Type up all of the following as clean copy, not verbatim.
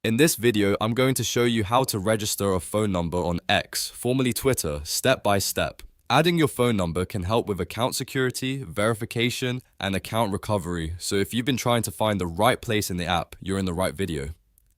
In this video, I'm going to show you how to register a phone number on X, formerly Twitter, step by step. Adding your phone number can help with account security, verification, and account recovery, so if you've been trying to find the right place in the app, you're in the right video.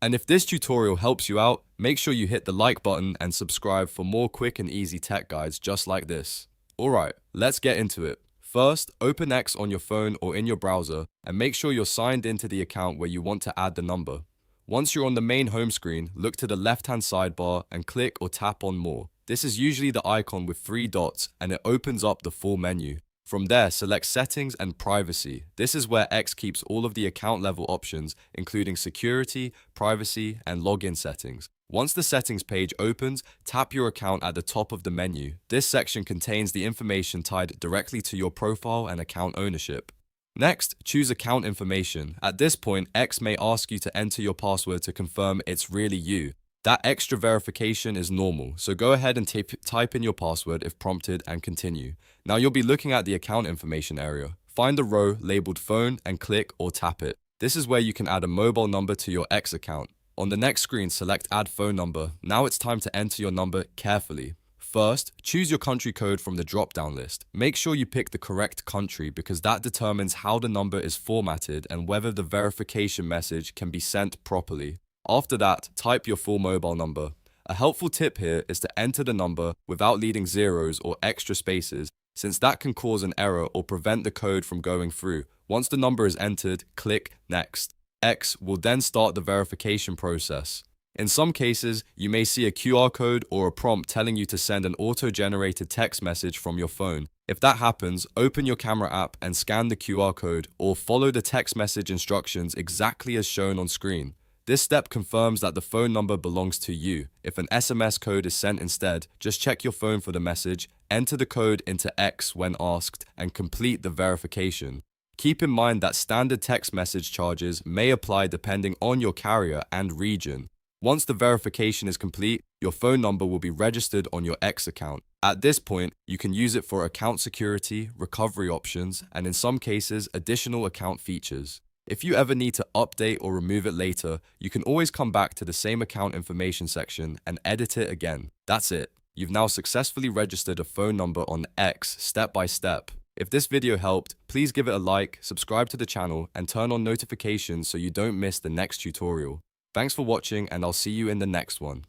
And if this tutorial helps you out, make sure you hit the like button and subscribe for more quick and easy tech guides just like this. Alright, let's get into it. First, open X on your phone or in your browser and make sure you're signed into the account where you want to add the number. Once you're on the main home screen, look to the left-hand sidebar and click or tap on More. This is usually the icon with 3 dots and it opens up the full menu. From there, select Settings and Privacy. This is where X keeps all of the account level options, including security, privacy, and login settings. Once the settings page opens, tap your account at the top of the menu. This section contains the information tied directly to your profile and account ownership. Next, choose account information. At this point, X may ask you to enter your password to confirm it's really you. That extra verification is normal, so go ahead and type in your password if prompted and continue. Now you'll be looking at the account information area. Find the row labeled phone and click or tap it. This is where you can add a mobile number to your X account. On the next screen, select Add Phone Number. Now it's time to enter your number carefully. First, choose your country code from the drop-down list. Make sure you pick the correct country because that determines how the number is formatted and whether the verification message can be sent properly. After that, type your full mobile number. A helpful tip here is to enter the number without leaving zeros or extra spaces, since that can cause an error or prevent the code from going through. Once the number is entered, click Next. X will then start the verification process. In some cases, you may see a QR code or a prompt telling you to send an auto-generated text message from your phone. If that happens, open your camera app and scan the QR code or follow the text message instructions exactly as shown on screen. This step confirms that the phone number belongs to you. If an SMS code is sent instead, just check your phone for the message, enter the code into X when asked, and complete the verification. Keep in mind that standard text message charges may apply depending on your carrier and region. Once the verification is complete, your phone number will be registered on your X account. At this point, you can use it for account security, recovery options, and in some cases, additional account features. If you ever need to update or remove it later, you can always come back to the same account information section and edit it again. That's it. You've now successfully registered a phone number on X step by step. If this video helped, please give it a like, subscribe to the channel, and turn on notifications so you don't miss the next tutorial. Thanks for watching, and I'll see you in the next one.